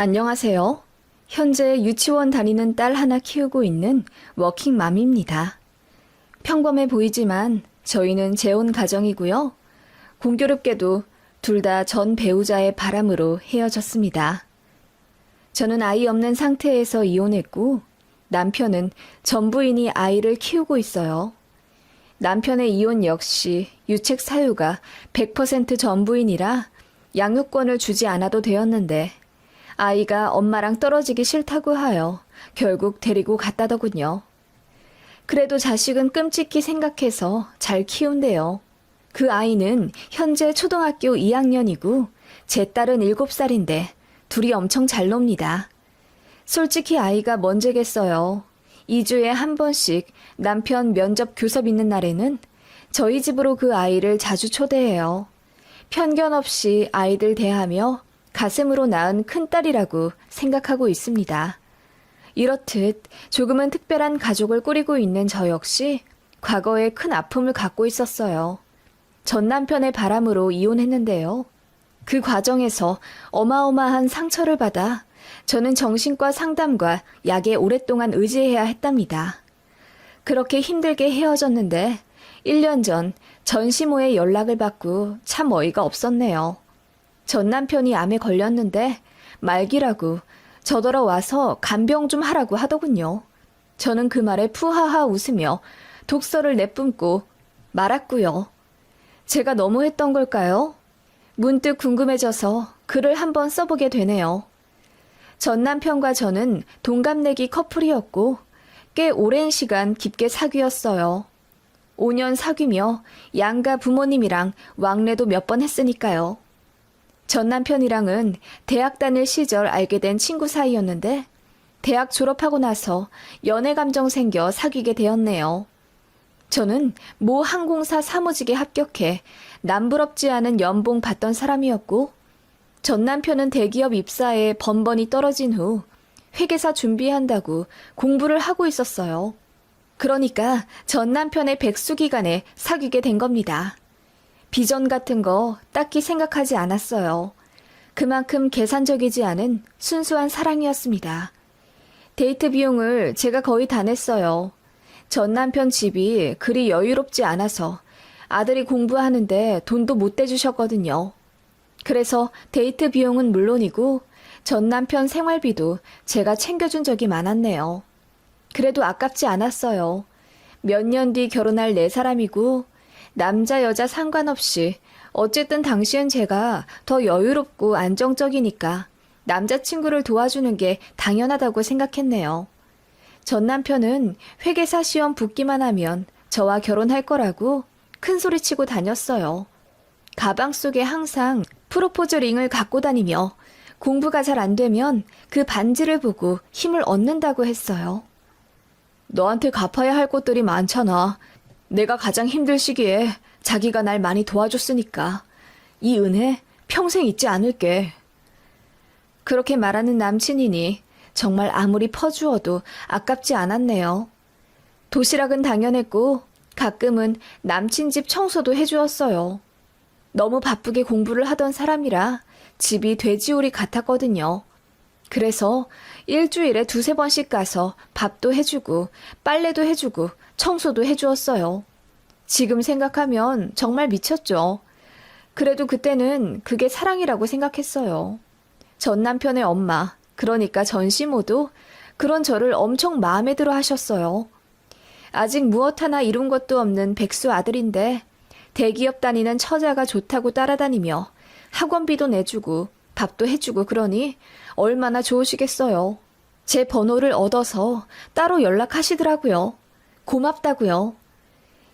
안녕하세요. 현재 유치원 다니는 딸 하나 키우고 있는 워킹맘입니다. 평범해 보이지만 저희는 재혼 가정이고요. 공교롭게도 둘 다 전 배우자의 바람으로 헤어졌습니다. 저는 아이 없는 상태에서 이혼했고 남편은 전 부인이 아이를 키우고 있어요. 남편의 이혼 역시 유책 사유가 100% 전 부인이라 양육권을 주지 않아도 되었는데 아이가 엄마랑 떨어지기 싫다고 하여 결국 데리고 갔다더군요. 그래도 자식은 끔찍히 생각해서 잘 키운대요. 그 아이는 현재 초등학교 2학년이고 제 딸은 7살인데 둘이 엄청 잘 놉니다. 솔직히 아이가 먼저겠어요. 2주에 한 번씩 남편 면접 교섭 있는 날에는 저희 집으로 그 아이를 자주 초대해요. 편견 없이 아이들 대하며 가슴으로 낳은 큰딸이라고 생각하고 있습니다. 이렇듯 조금은 특별한 가족을 꾸리고 있는 저 역시 과거에 큰 아픔을 갖고 있었어요. 전 남편의 바람으로 이혼했는데요. 그 과정에서 어마어마한 상처를 받아 저는 정신과 상담과 약에 오랫동안 의지해야 했답니다. 그렇게 힘들게 헤어졌는데 1년 전 전시모의 연락을 받고 참 어이가 없었네요. 전 남편이 암에 걸렸는데 말기라고 저더러 와서 간병 좀 하라고 하더군요. 저는 그 말에 푸하하 웃으며 독서를 내뿜고 말았고요. 제가 너무했던 걸까요? 문득 궁금해져서 글을 한번 써보게 되네요. 전 남편과 저는 동갑내기 커플이었고 꽤 오랜 시간 깊게 사귀었어요. 5년 사귀며 양가 부모님이랑 왕래도 몇 번 했으니까요. 전 남편이랑은 대학 다닐 시절 알게 된 친구 사이였는데 대학 졸업하고 나서 연애 감정 생겨 사귀게 되었네요. 저는 모 항공사 사무직에 합격해 남부럽지 않은 연봉 받던 사람이었고 전 남편은 대기업 입사에 번번이 떨어진 후 회계사 준비한다고 공부를 하고 있었어요. 그러니까 전 남편의 백수 기간에 사귀게 된 겁니다. 비전 같은 거 딱히 생각하지 않았어요. 그만큼 계산적이지 않은 순수한 사랑이었습니다. 데이트 비용을 제가 거의 다 냈어요. 전 남편 집이 그리 여유롭지 않아서 아들이 공부하는데 돈도 못 대주셨거든요. 그래서 데이트 비용은 물론이고 전 남편 생활비도 제가 챙겨준 적이 많았네요. 그래도 아깝지 않았어요. 몇 년 뒤 결혼할 네 사람이고 남자 여자 상관없이 어쨌든 당시엔 제가 더 여유롭고 안정적이니까 남자친구를 도와주는 게 당연하다고 생각했네요. 전 남편은 회계사 시험 붙기만 하면 저와 결혼할 거라고 큰 소리치고 다녔어요. 가방 속에 항상 프로포즈 링을 갖고 다니며 공부가 잘 안 되면 그 반지를 보고 힘을 얻는다고 했어요. 너한테 갚아야 할 것들이 많잖아. 내가 가장 힘들 시기에 자기가 날 많이 도와줬으니까 이 은혜 평생 잊지 않을게. 그렇게 말하는 남친이니 정말 아무리 퍼주어도 아깝지 않았네요. 도시락은 당연했고 가끔은 남친 집 청소도 해주었어요. 너무 바쁘게 공부를 하던 사람이라 집이 돼지우리 같았거든요. 그래서 일주일에 2-3번씩 가서 밥도 해주고 빨래도 해주고 청소도 해주었어요. 지금 생각하면 정말 미쳤죠. 그래도 그때는 그게 사랑이라고 생각했어요. 전 남편의 엄마, 그러니까 전시모도 그런 저를 엄청 마음에 들어 하셨어요. 아직 무엇 하나 이룬 것도 없는 백수 아들인데 대기업 다니는 처자가 좋다고 따라다니며 학원비도 내주고 밥도 해주고 그러니 얼마나 좋으시겠어요. 제 번호를 얻어서 따로 연락하시더라고요. 고맙다고요.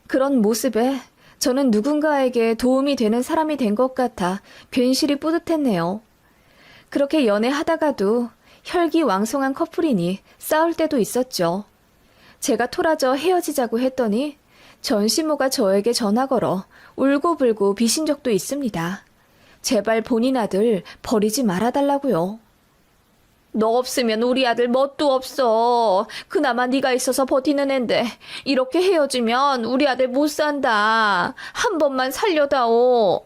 그런 모습에 저는 누군가에게 도움이 되는 사람이 된 것 같아 괜시리 뿌듯했네요. 그렇게 연애하다가도 혈기왕성한 커플이니 싸울 때도 있었죠. 제가 토라져 헤어지자고 했더니 전시모가 저에게 전화 걸어 울고불고 비신 적도 있습니다. 제발 본인 아들 버리지 말아달라고요. 너 없으면 우리 아들 뭣도 없어. 그나마 네가 있어서 버티는 앤데 이렇게 헤어지면 우리 아들 못 산다. 한 번만 살려다오.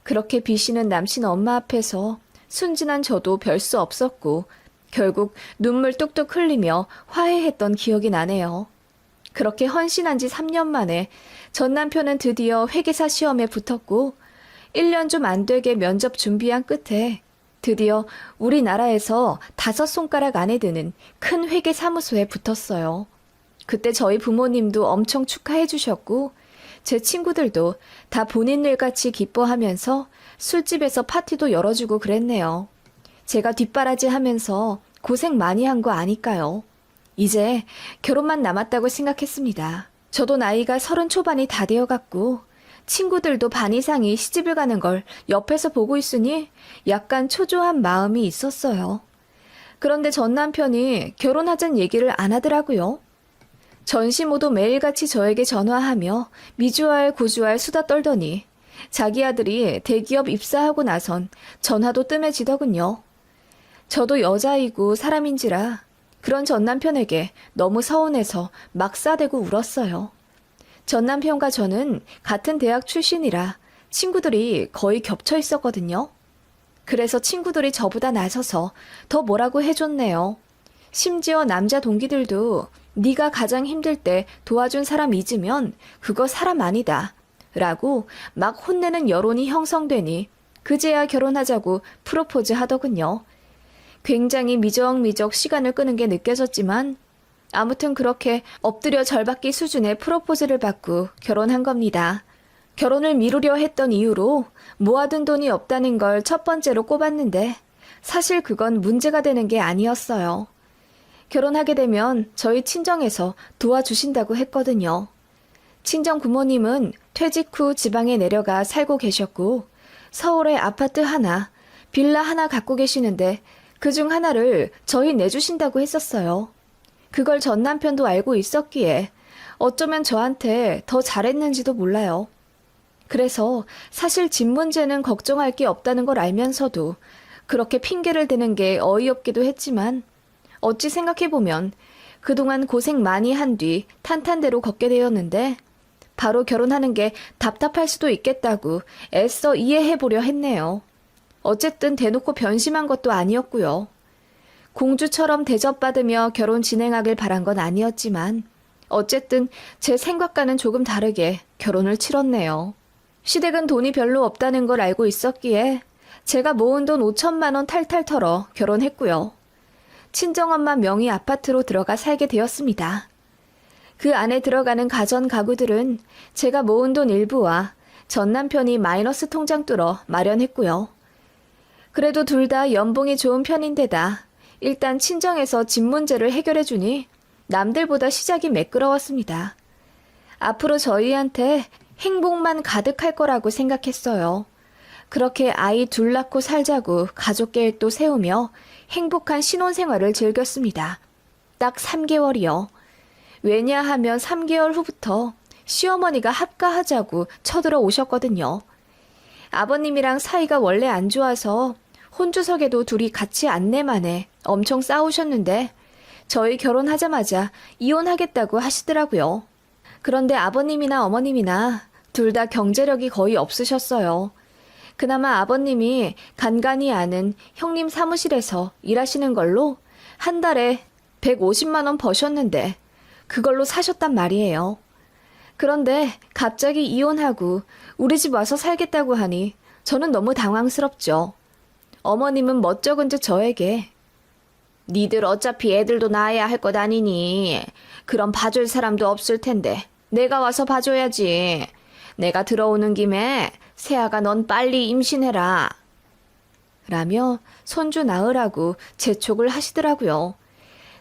그렇게 비시는 남친 엄마 앞에서 순진한 저도 별 수 없었고 결국 눈물 뚝뚝 흘리며 화해했던 기억이 나네요. 그렇게 헌신한 지 3년 만에 전 남편은 드디어 회계사 시험에 붙었고 1년 좀 안 되게 면접 준비한 끝에 드디어 우리나라에서 5손가락 안에 드는 큰 회계사무소에 붙었어요. 그때 저희 부모님도 엄청 축하해 주셨고 제 친구들도 다 본인 일같이 기뻐하면서 술집에서 파티도 열어주고 그랬네요. 제가 뒷바라지 하면서 고생 많이 한 거 아니까요. 이제 결혼만 남았다고 생각했습니다. 저도 나이가 30 초반이 다 되어갔고 친구들도 반 이상이 시집을 가는 걸 옆에서 보고 있으니 약간 초조한 마음이 있었어요. 그런데 전 남편이 결혼하자는 얘기를 안 하더라고요. 전시모도 매일같이 저에게 전화하며 미주알 고주알 수다 떨더니 자기 아들이 대기업 입사하고 나선 전화도 뜸해지더군요. 저도 여자이고 사람인지라 그런 전 남편에게 너무 서운해서 막 싸대고 울었어요. 전 남편과 저는 같은 대학 출신이라 친구들이 거의 겹쳐 있었거든요. 그래서 친구들이 저보다 나서서 더 뭐라고 해줬네요. 심지어 남자 동기들도 네가 가장 힘들 때 도와준 사람 잊으면 그거 사람 아니다 라고 막 혼내는 여론이 형성되니 그제야 결혼하자고 프로포즈 하더군요. 굉장히 미적미적 시간을 끄는 게 느껴졌지만 아무튼 그렇게 엎드려 절받기 수준의 프로포즈를 받고 결혼한 겁니다. 결혼을 미루려 했던 이유로 모아둔 돈이 없다는 걸 첫 번째로 꼽았는데 사실 그건 문제가 되는 게 아니었어요. 결혼하게 되면 저희 친정에서 도와주신다고 했거든요. 친정 부모님은 퇴직 후 지방에 내려가 살고 계셨고 서울에 아파트 하나, 빌라 하나 갖고 계시는데 그중 하나를 저희 내주신다고 했었어요. 그걸 전 남편도 알고 있었기에 어쩌면 저한테 더 잘했는지도 몰라요. 그래서 사실 집 문제는 걱정할 게 없다는 걸 알면서도 그렇게 핑계를 대는 게 어이없기도 했지만 어찌 생각해보면 그동안 고생 많이 한 뒤 탄탄대로 걷게 되었는데 바로 결혼하는 게 답답할 수도 있겠다고 애써 이해해보려 했네요. 어쨌든 대놓고 변심한 것도 아니었고요. 공주처럼 대접받으며 결혼 진행하길 바란 건 아니었지만 어쨌든 제 생각과는 조금 다르게 결혼을 치렀네요. 시댁은 돈이 별로 없다는 걸 알고 있었기에 제가 모은 돈 5천만 원 탈탈 털어 결혼했고요. 친정엄마 명의 아파트로 들어가 살게 되었습니다. 그 안에 들어가는 가전 가구들은 제가 모은 돈 일부와 전 남편이 마이너스 통장 뚫어 마련했고요. 그래도 둘 다 연봉이 좋은 편인데다 일단 친정에서 집 문제를 해결해주니 남들보다 시작이 매끄러웠습니다. 앞으로 저희한테 행복만 가득할 거라고 생각했어요. 그렇게 아이 둘 낳고 살자고 가족 계획도 세우며 행복한 신혼생활을 즐겼습니다. 딱 3개월이요. 왜냐하면 3개월 후부터 시어머니가 합가하자고 쳐들어 오셨거든요. 아버님이랑 사이가 원래 안 좋아서 혼주석에도 둘이 같이 안내만에 엄청 싸우셨는데 저희 결혼하자마자 이혼하겠다고 하시더라고요. 그런데 아버님이나 어머님이나 둘 다 경제력이 거의 없으셨어요. 그나마 아버님이 간간히 아는 형님 사무실에서 일하시는 걸로 한 달에 150만 원 버셨는데 그걸로 사셨단 말이에요. 그런데 갑자기 이혼하고 우리 집 와서 살겠다고 하니 저는 너무 당황스럽죠. 어머님은 멋쩍은 듯 저에게 니들 어차피 애들도 낳아야 할 것 아니니 그럼 봐줄 사람도 없을 텐데 내가 와서 봐줘야지. 내가 들어오는 김에 세아가 넌 빨리 임신해라. 라며 손주 낳으라고 재촉을 하시더라고요.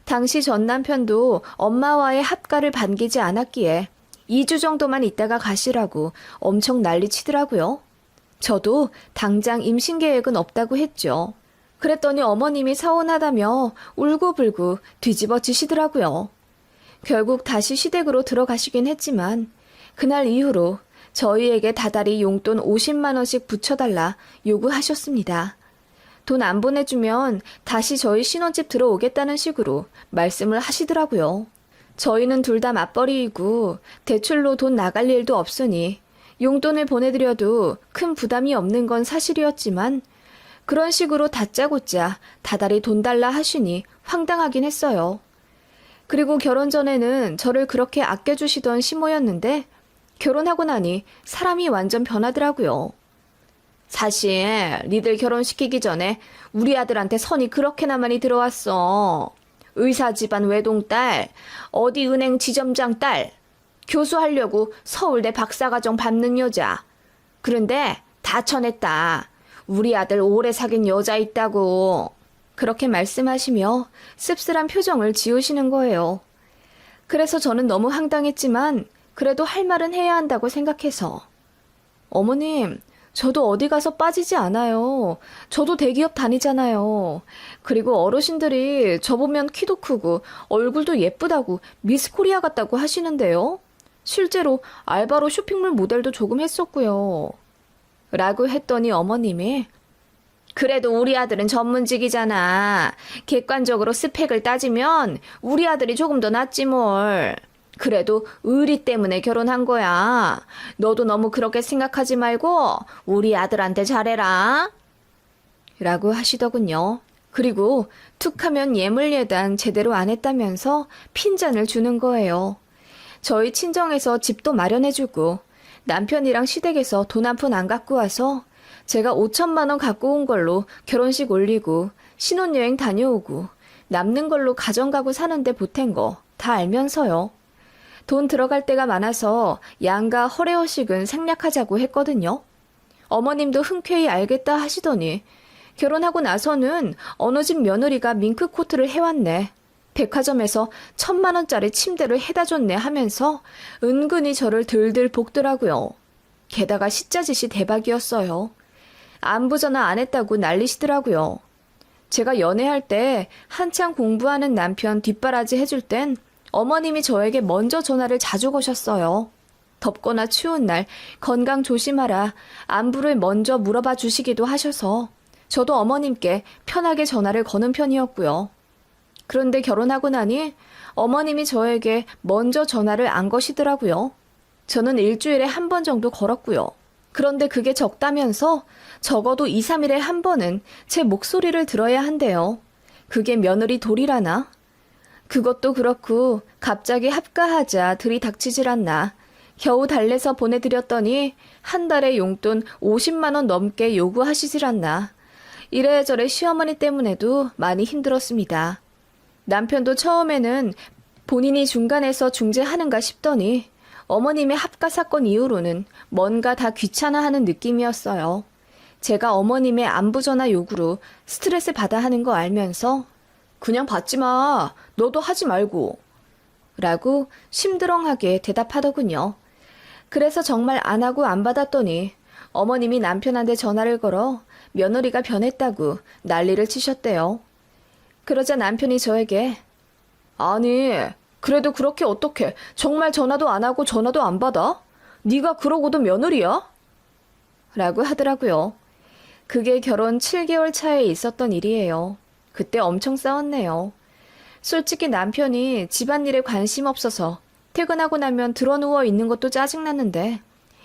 당시 전 남편도 엄마와의 합가를 반기지 않았기에 2주 정도만 있다가 가시라고 엄청 난리치더라고요. 저도 당장 임신 계획은 없다고 했죠. 그랬더니 어머님이 서운하다며 울고불고 뒤집어지시더라고요. 결국 다시 시댁으로 들어가시긴 했지만 그날 이후로 저희에게 다달이 용돈 50만 원씩 붙여달라 요구하셨습니다. 돈 안 보내주면 다시 저희 신혼집 들어오겠다는 식으로 말씀을 하시더라고요. 저희는 둘 다 맞벌이이고 대출로 돈 나갈 일도 없으니 용돈을 보내드려도 큰 부담이 없는 건 사실이었지만 그런 식으로 다짜고짜 다달이 돈 달라 하시니 황당하긴 했어요. 그리고 결혼 전에는 저를 그렇게 아껴주시던 시모였는데 결혼하고 나니 사람이 완전 변하더라고요. 사실 니들 결혼시키기 전에 우리 아들한테 선이 그렇게나 많이 들어왔어. 의사 집안 외동딸, 어디 은행 지점장 딸, 교수하려고 서울대 박사과정 밟는 여자. 그런데 다 쳐냈다. 우리 아들 오래 사귄 여자 있다고. 그렇게 말씀하시며 씁쓸한 표정을 지으시는 거예요. 그래서 저는 너무 황당했지만 그래도 할 말은 해야 한다고 생각해서. 어머님, 저도 어디 가서 빠지지 않아요. 저도 대기업 다니잖아요. 그리고 어르신들이 저보면 키도 크고 얼굴도 예쁘다고 미스 코리아 같다고 하시는데요. 실제로 알바로 쇼핑몰 모델도 조금 했었고요. 라고 했더니 어머님이 그래도 우리 아들은 전문직이잖아. 객관적으로 스펙을 따지면 우리 아들이 조금 더 낫지 뭘. 그래도 의리 때문에 결혼한 거야. 너도 너무 그렇게 생각하지 말고 우리 아들한테 잘해라. 라고 하시더군요. 그리고 툭 하면 예물예단 제대로 안 했다면서 핀잔을 주는 거예요. 저희 친정에서 집도 마련해주고 남편이랑 시댁에서 돈 한 푼 안 갖고 와서 제가 5천만 원 갖고 온 걸로 결혼식 올리고 신혼여행 다녀오고 남는 걸로 가정가구 사는데 보탠 거 다 알면서요. 돈 들어갈 때가 많아서 양가 허례허식은 생략하자고 했거든요. 어머님도 흔쾌히 알겠다 하시더니 결혼하고 나서는 어느 집 며느리가 밍크코트를 해왔네. 백화점에서 1,000만 원짜리 침대를 해다 줬네 하면서 은근히 저를 들들 볶더라고요. 게다가 시짜짓이 대박이었어요. 안부 전화 안 했다고 난리시더라고요. 제가 연애할 때 한창 공부하는 남편 뒷바라지 해줄 땐 어머님이 저에게 먼저 전화를 자주 거셨어요. 덥거나 추운 날 건강 조심하라 안부를 먼저 물어봐 주시기도 하셔서 저도 어머님께 편하게 전화를 거는 편이었고요. 그런데 결혼하고 나니 어머님이 저에게 먼저 전화를 안 거시더라고요. 저는 일주일에 한 번 정도 걸었고요. 그런데 그게 적다면서 적어도 2, 3일에 한 번은 제 목소리를 들어야 한대요. 그게 며느리 도리라나? 그것도 그렇고 갑자기 합가하자 들이닥치질 않나. 겨우 달래서 보내드렸더니 한 달에 용돈 50만 원 넘게 요구하시질 않나. 이래저래 시어머니 때문에도 많이 힘들었습니다. 남편도 처음에는 본인이 중간에서 중재하는가 싶더니 어머님의 합가 사건 이후로는 뭔가 다 귀찮아하는 느낌이었어요. 제가 어머님의 안부 전화 요구로 스트레스 받아 하는 거 알면서 그냥 받지 마. 너도 하지 말고. 라고 심드렁하게 대답하더군요. 그래서 정말 안 하고 안 받았더니 어머님이 남편한테 전화를 걸어 며느리가 변했다고 난리를 치셨대요. 그러자 남편이 저에게 아니 그래도 그렇게 어떡해. 정말 전화도 안 하고 전화도 안 받아? 네가 그러고도 며느리야? 라고 하더라고요. 그게 결혼 7개월 차에 있었던 일이에요. 그때 엄청 싸웠네요. 솔직히 남편이 집안일에 관심 없어서 퇴근하고 나면 드러누워 있는 것도 짜증났는데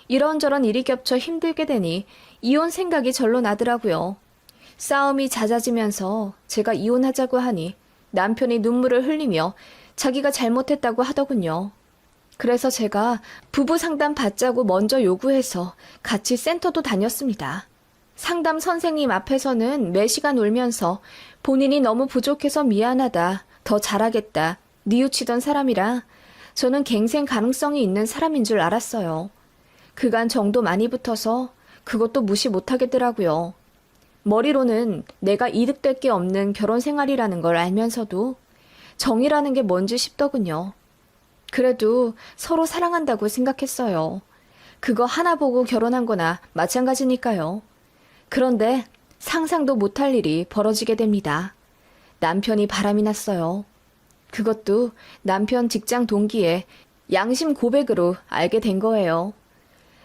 이런저런 일이 겹쳐 힘들게 되니 이혼 생각이 절로 나더라고요. 싸움이 잦아지면서 제가 이혼하자고 하니 남편이 눈물을 흘리며 자기가 잘못했다고 하더군요. 그래서 제가 부부 상담 받자고 먼저 요구해서 같이 센터도 다녔습니다. 상담 선생님 앞에서는 매시간 울면서 본인이 너무 부족해서 미안하다, 더 잘하겠다, 뉘우치던 사람이라 저는 갱생 가능성이 있는 사람인 줄 알았어요. 그간 정도 많이 붙어서 그것도 무시 못하겠더라고요. 머리로는 내가 이득될 게 없는 결혼 생활이라는 걸 알면서도 정이라는 게 뭔지 싶더군요. 그래도 서로 사랑한다고 생각했어요. 그거 하나 보고 결혼한 거나 마찬가지니까요. 그런데 상상도 못할 일이 벌어지게 됩니다. 남편이 바람이 났어요. 그것도 남편 직장 동기의 양심 고백으로 알게 된 거예요.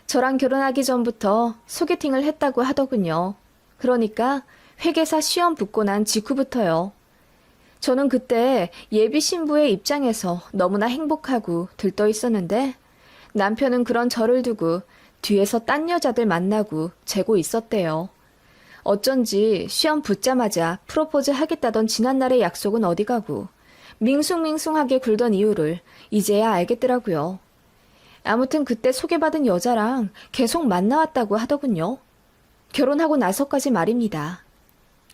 저랑 결혼하기 전부터 소개팅을 했다고 하더군요. 그러니까 회계사 시험 붙고 난 직후부터요. 저는 그때 예비 신부의 입장에서 너무나 행복하고 들떠 있었는데 남편은 그런 저를 두고 뒤에서 딴 여자들 만나고 재고 있었대요. 어쩐지 시험 붙자마자 프로포즈 하겠다던 지난날의 약속은 어디 가고 밍숭밍숭하게 굴던 이유를 이제야 알겠더라고요. 아무튼 그때 소개받은 여자랑 계속 만나왔다고 하더군요. 결혼하고 나서까지 말입니다.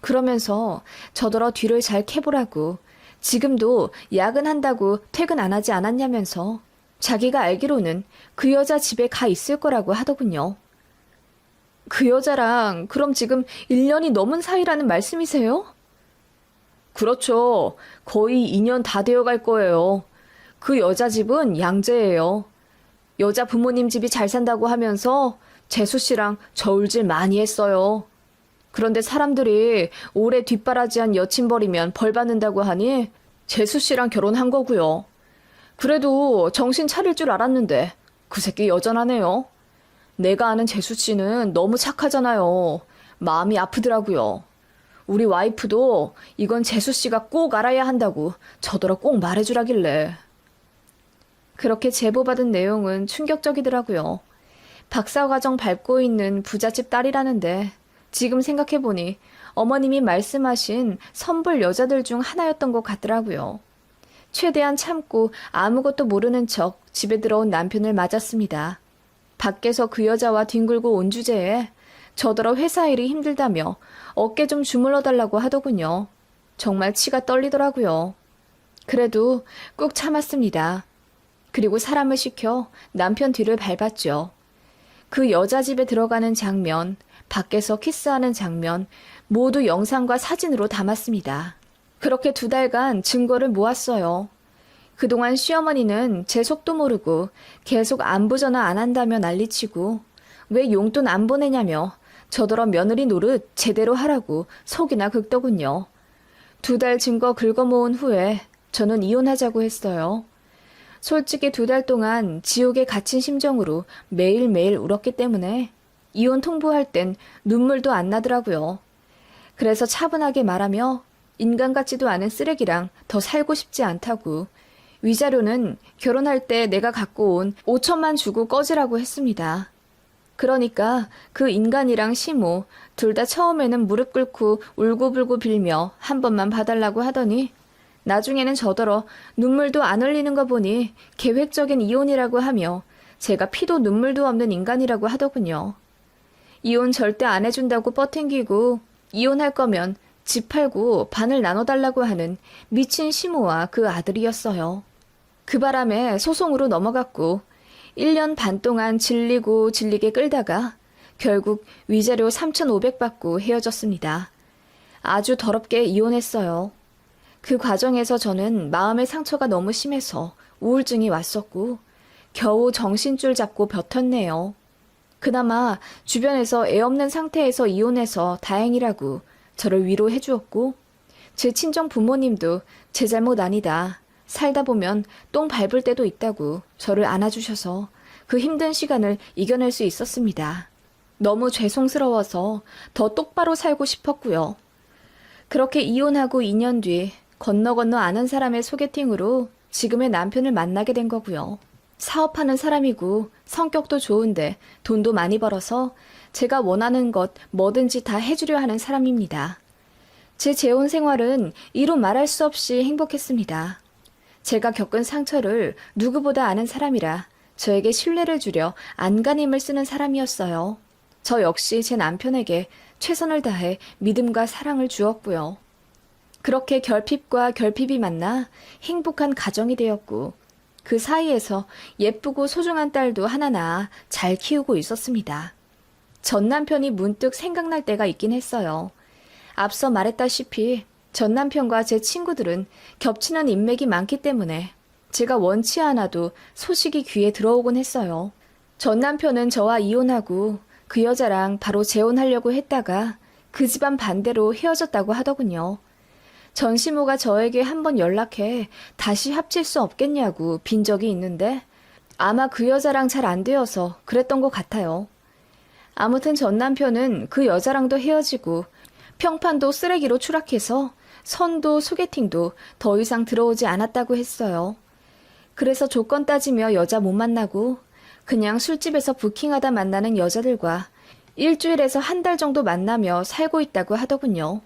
그러면서 저더러 뒤를 잘 캐보라고 지금도 야근한다고 퇴근 안 하지 않았냐면서 자기가 알기로는 그 여자 집에 가 있을 거라고 하더군요. 그 여자랑 그럼 지금 1년이 넘은 사이라는 말씀이세요? 그렇죠. 거의 2년 다 되어 갈 거예요. 그 여자 집은 양재예요. 여자 부모님 집이 잘 산다고 하면서 재수 씨랑 저울질 많이 했어요. 그런데 사람들이 오래 뒷바라지한 여친 버리면 벌 받는다고 하니 재수 씨랑 결혼한 거고요. 그래도 정신 차릴 줄 알았는데 그 새끼 여전하네요. 내가 아는 재수 씨는 너무 착하잖아요. 마음이 아프더라고요. 우리 와이프도 이건 재수 씨가 꼭 알아야 한다고 저더러 꼭 말해주라길래. 그렇게 제보받은 내용은 충격적이더라고요. 박사과정 밟고 있는 부잣집 딸이라는데 지금 생각해보니 어머님이 말씀하신 선불 여자들 중 하나였던 것 같더라고요. 최대한 참고 아무것도 모르는 척 집에 들어온 남편을 맞았습니다. 밖에서 그 여자와 뒹굴고 온 주제에 저더러 회사 일이 힘들다며 어깨 좀 주물러 달라고 하더군요. 정말 치가 떨리더라고요. 그래도 꾹 참았습니다. 그리고 사람을 시켜 남편 뒤를 밟았죠. 그 여자 집에 들어가는 장면, 밖에서 키스하는 장면 모두 영상과 사진으로 담았습니다. 그렇게 2달간 증거를 모았어요. 그동안 시어머니는 제 속도 모르고 계속 안부 전화 안 한다며 난리치고 왜 용돈 안 보내냐며 저더러 며느리 노릇 제대로 하라고 속이나 긁더군요. 2달 증거 긁어 모은 후에 저는 이혼하자고 했어요. 솔직히 2달 동안 지옥에 갇힌 심정으로 매일매일 울었기 때문에 이혼 통보할 땐 눈물도 안 나더라고요. 그래서 차분하게 말하며 인간 같지도 않은 쓰레기랑 더 살고 싶지 않다고 위자료는 결혼할 때 내가 갖고 온 5천만 주고 꺼지라고 했습니다. 그러니까 그 인간이랑 시모 둘 다 처음에는 무릎 꿇고 울고불고 빌며 한 번만 봐달라고 하더니 나중에는 저더러 눈물도 안 흘리는 거 보니 계획적인 이혼이라고 하며 제가 피도 눈물도 없는 인간이라고 하더군요. 이혼 절대 안 해준다고 뻗탱기고 이혼할 거면 집 팔고 반을 나눠달라고 하는 미친 시모와 그 아들이었어요. 그 바람에 소송으로 넘어갔고 1년 반 동안 질리고 질리게 끌다가 결국 위자료 3,500 받고 헤어졌습니다. 아주 더럽게 이혼했어요. 그 과정에서 저는 마음의 상처가 너무 심해서 우울증이 왔었고 겨우 정신줄 잡고 버텼네요. 그나마 주변에서 애 없는 상태에서 이혼해서 다행이라고 저를 위로해 주었고 제 친정 부모님도 제 잘못 아니다. 살다 보면 똥 밟을 때도 있다고 저를 안아주셔서 그 힘든 시간을 이겨낼 수 있었습니다. 너무 죄송스러워서 더 똑바로 살고 싶었고요. 그렇게 이혼하고 2년 뒤 건너 아는 사람의 소개팅으로 지금의 남편을 만나게 된 거고요. 사업하는 사람이고 성격도 좋은데 돈도 많이 벌어서 제가 원하는 것 뭐든지 다 해주려 하는 사람입니다. 제 재혼 생활은 이루 말할 수 없이 행복했습니다. 제가 겪은 상처를 누구보다 아는 사람이라 저에게 신뢰를 주려 안간힘을 쓰는 사람이었어요. 저 역시 제 남편에게 최선을 다해 믿음과 사랑을 주었고요. 그렇게 결핍과 결핍이 만나 행복한 가정이 되었고 그 사이에서 예쁘고 소중한 딸도 하나 낳아 잘 키우고 있었습니다. 전 남편이 문득 생각날 때가 있긴 했어요. 앞서 말했다시피 전 남편과 제 친구들은 겹치는 인맥이 많기 때문에 제가 원치 않아도 소식이 귀에 들어오곤 했어요. 전 남편은 저와 이혼하고 그 여자랑 바로 재혼하려고 했다가 그 집안 반대로 헤어졌다고 하더군요. 전시모가 저에게 한번 연락해 다시 합칠 수 없겠냐고 빈 적이 있는데 아마 그 여자랑 잘 안 되어서 그랬던 것 같아요. 아무튼 전 남편은 그 여자랑도 헤어지고 평판도 쓰레기로 추락해서 선도 소개팅도 더 이상 들어오지 않았다고 했어요. 그래서 조건 따지며 여자 못 만나고 그냥 술집에서 부킹하다 만나는 여자들과 일주일에서 한 달 정도 만나며 살고 있다고 하더군요.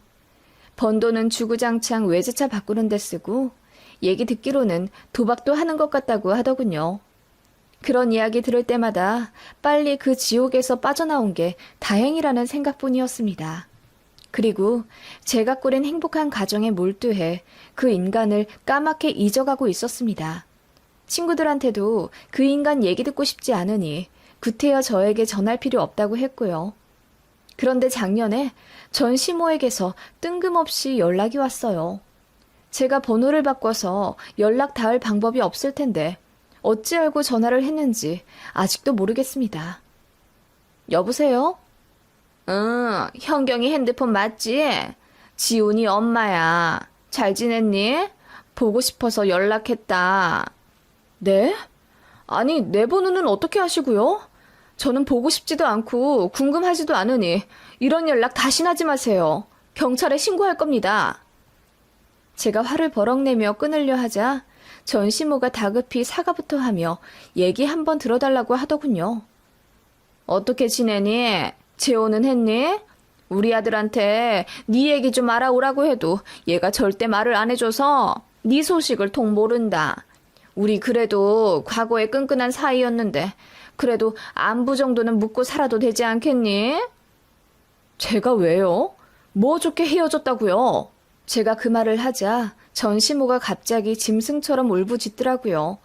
번 돈은 주구장창 외제차 바꾸는 데 쓰고 얘기 듣기로는 도박도 하는 것 같다고 하더군요. 그런 이야기 들을 때마다 빨리 그 지옥에서 빠져나온 게 다행이라는 생각뿐이었습니다. 그리고 제가 꾸린 행복한 가정에 몰두해 그 인간을 까맣게 잊어가고 있었습니다. 친구들한테도 그 인간 얘기 듣고 싶지 않으니 구태여 저에게 전할 필요 없다고 했고요. 그런데 작년에 전 시모에게서 뜬금없이 연락이 왔어요. 제가 번호를 바꿔서 연락 닿을 방법이 없을 텐데 어찌 알고 전화를 했는지 아직도 모르겠습니다. 여보세요? 응, 현경이 핸드폰 맞지? 지훈이 엄마야. 잘 지냈니? 보고 싶어서 연락했다. 네? 아니, 내 번호는 어떻게 하시고요? 저는 보고 싶지도 않고 궁금하지도 않으니 이런 연락 다신 하지 마세요. 경찰에 신고할 겁니다. 제가 화를 버럭 내며 끊으려 하자 전 시모가 다급히 사과부터 하며 얘기 한번 들어달라고 하더군요. 어떻게 지내니? 재혼은 했니? 우리 아들한테 네 얘기 좀 알아오라고 해도 얘가 절대 말을 안 해줘서 네 소식을 통 모른다. 우리 그래도 과거에 끈끈한 사이였는데 그래도 안부 정도는 묻고 살아도 되지 않겠니? 제가 왜요? 뭐 좋게 헤어졌다고요? 제가 그 말을 하자 전 시모가 갑자기 짐승처럼 울부짖더라고요.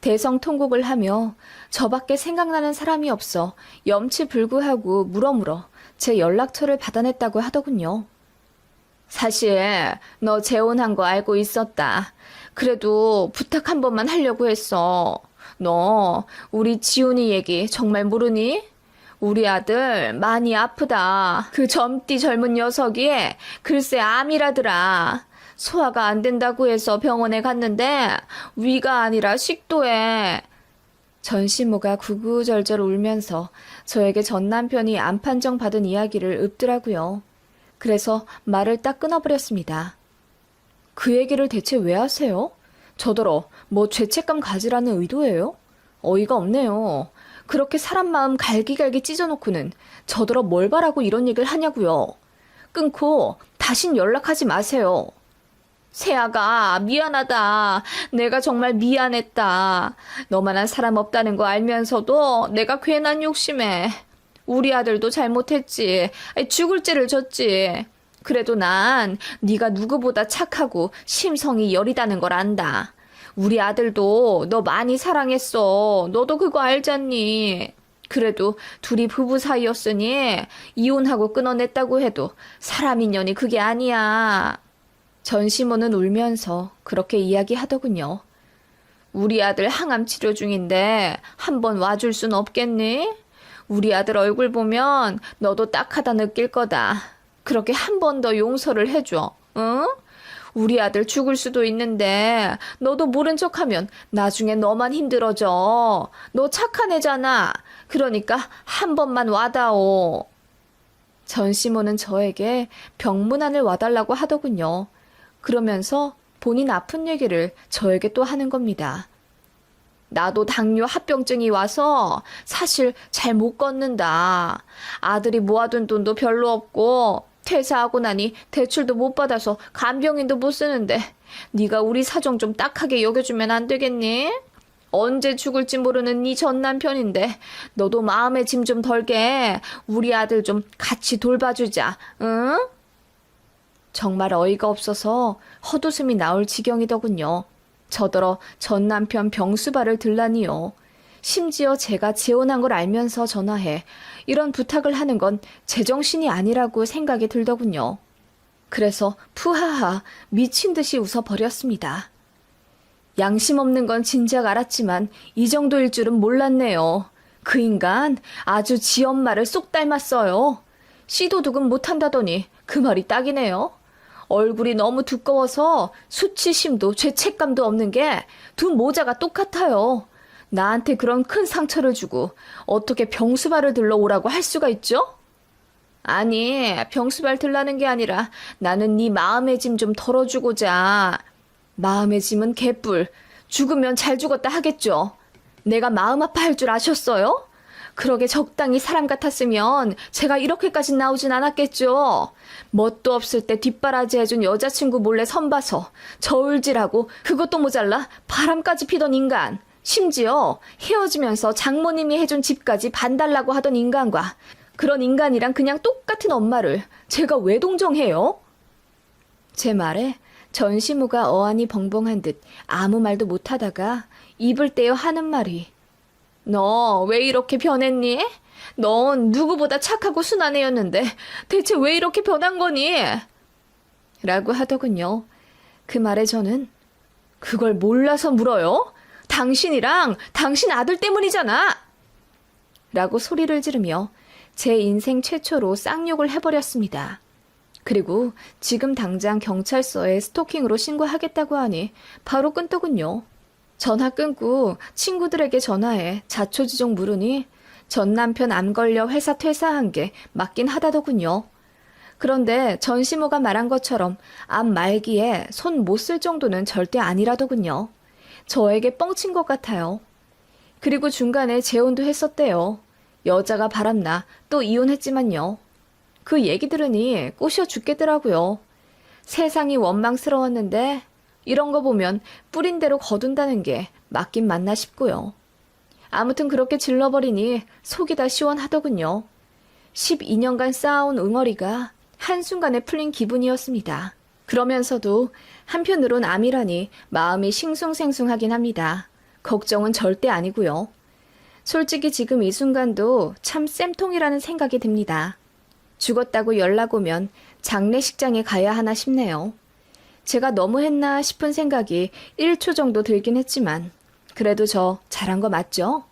대성통곡을 하며 저밖에 생각나는 사람이 없어 염치불구하고 물어물어 제 연락처를 받아냈다고 하더군요. 사실 너 재혼한 거 알고 있었다. 그래도 부탁 한 번만 하려고 했어. 너 우리 지훈이 얘기 정말 모르니? 우리 아들 많이 아프다. 그 젊디 젊은 녀석이 글쎄 암이라더라. 소화가 안 된다고 해서 병원에 갔는데 위가 아니라 식도에. 전 시모가 구구절절 울면서 저에게 전 남편이 암 판정 받은 이야기를 읊더라고요. 그래서 말을 딱 끊어버렸습니다. 그 얘기를 대체 왜 하세요? 저더러 뭐 죄책감 가지라는 의도예요? 어이가 없네요. 그렇게 사람 마음 갈기갈기 찢어놓고는 저더러 뭘 바라고 이런 얘기를 하냐고요. 끊고 다신 연락하지 마세요. 세아가 미안하다. 내가 정말 미안했다. 너만한 사람 없다는 거 알면서도 내가 괜한 욕심에. 우리 아들도 잘못했지. 죽을 죄를 졌지. 그래도 난 네가 누구보다 착하고 심성이 여리다는 걸 안다. 우리 아들도 너 많이 사랑했어. 너도 그거 알잖니. 그래도 둘이 부부 사이였으니 이혼하고 끊어냈다고 해도 사람 인연이 그게 아니야. 전 시모는 울면서 그렇게 이야기하더군요. 우리 아들 항암 치료 중인데 한번 와줄 순 없겠니? 우리 아들 얼굴 보면 너도 딱하다 느낄 거다. 그렇게 한 번 더 용서를 해줘. 응? 우리 아들 죽을 수도 있는데 너도 모른 척하면 나중에 너만 힘들어져. 너 착한 애잖아. 그러니까 한 번만 와다오. 전 시모는 저에게 병문안을 와달라고 하더군요. 그러면서 본인 아픈 얘기를 저에게 또 하는 겁니다. 나도 당뇨 합병증이 와서 사실 잘 못 걷는다. 아들이 모아둔 돈도 별로 없고 퇴사하고 나니 대출도 못 받아서 간병인도 못 쓰는데 네가 우리 사정 좀 딱하게 여겨주면 안 되겠니? 언제 죽을지 모르는 네 전 남편인데 너도 마음의 짐 좀 덜게 우리 아들 좀 같이 돌봐주자. 응? 정말 어이가 없어서 헛웃음이 나올 지경이더군요. 저더러 전 남편 병수발을 들라니요. 심지어 제가 재혼한 걸 알면서 전화해 이런 부탁을 하는 건 제정신이 아니라고 생각이 들더군요. 그래서 푸하하 미친 듯이 웃어버렸습니다. 양심 없는 건 진작 알았지만 이 정도일 줄은 몰랐네요. 그 인간 아주 지 엄마를 쏙 닮았어요. 씨도둑은 못한다더니 그 말이 딱이네요. 얼굴이 너무 두꺼워서 수치심도 죄책감도 없는 게 두 모자가 똑같아요. 나한테 그런 큰 상처를 주고 어떻게 병수발을 들러오라고 할 수가 있죠? 아니, 병수발 들라는 게 아니라 나는 네 마음의 짐 좀 덜어주고자. 마음의 짐은 개뿔. 죽으면 잘 죽었다 하겠죠. 내가 마음 아파할 줄 아셨어요? 그러게 적당히 사람 같았으면 제가 이렇게까지 나오진 않았겠죠. 뭣도 없을 때 뒷바라지 해준 여자친구 몰래 선봐서 저울질하고 그것도 모자라 바람까지 피던 인간. 심지어 헤어지면서 장모님이 해준 집까지 반달라고 하던 인간과 그런 인간이랑 그냥 똑같은 엄마를 제가 왜 동정해요? 제 말에 전시무가 어안이 벙벙한 듯 아무 말도 못하다가 입을 떼어 하는 말이 너 왜 이렇게 변했니? 넌 누구보다 착하고 순한 애였는데 대체 왜 이렇게 변한 거니? 라고 하더군요. 그 말에 저는 그걸 몰라서 물어요? 당신이랑 당신 아들 때문이잖아! 라고 소리를 지르며 제 인생 최초로 쌍욕을 해버렸습니다. 그리고 지금 당장 경찰서에 스토킹으로 신고하겠다고 하니 바로 끊더군요. 전화 끊고 친구들에게 전화해 자초지종 물으니 전 남편 암 걸려 회사 퇴사한 게 맞긴 하다더군요. 그런데 전시모가 말한 것처럼 암 말기에 손 못 쓸 정도는 절대 아니라더군요. 저에게 뻥친 것 같아요. 그리고 중간에 재혼도 했었대요. 여자가 바람나 또 이혼했지만요. 그 얘기 들으니 꼬셔 죽겠더라고요. 세상이 원망스러웠는데 이런 거 보면 뿌린 대로 거둔다는 게 맞긴 맞나 싶고요. 아무튼 그렇게 질러버리니 속이 다 시원하더군요. 12년간 쌓아온 응어리가 한순간에 풀린 기분이었습니다. 그러면서도 한편으론 암이라니 마음이 싱숭생숭하긴 합니다. 걱정은 절대 아니고요. 솔직히 지금 이 순간도 참 쌤통이라는 생각이 듭니다. 죽었다고 연락 오면 장례식장에 가야 하나 싶네요. 제가 너무했나 싶은 생각이 1초 정도 들긴 했지만 그래도 저 잘한 거 맞죠?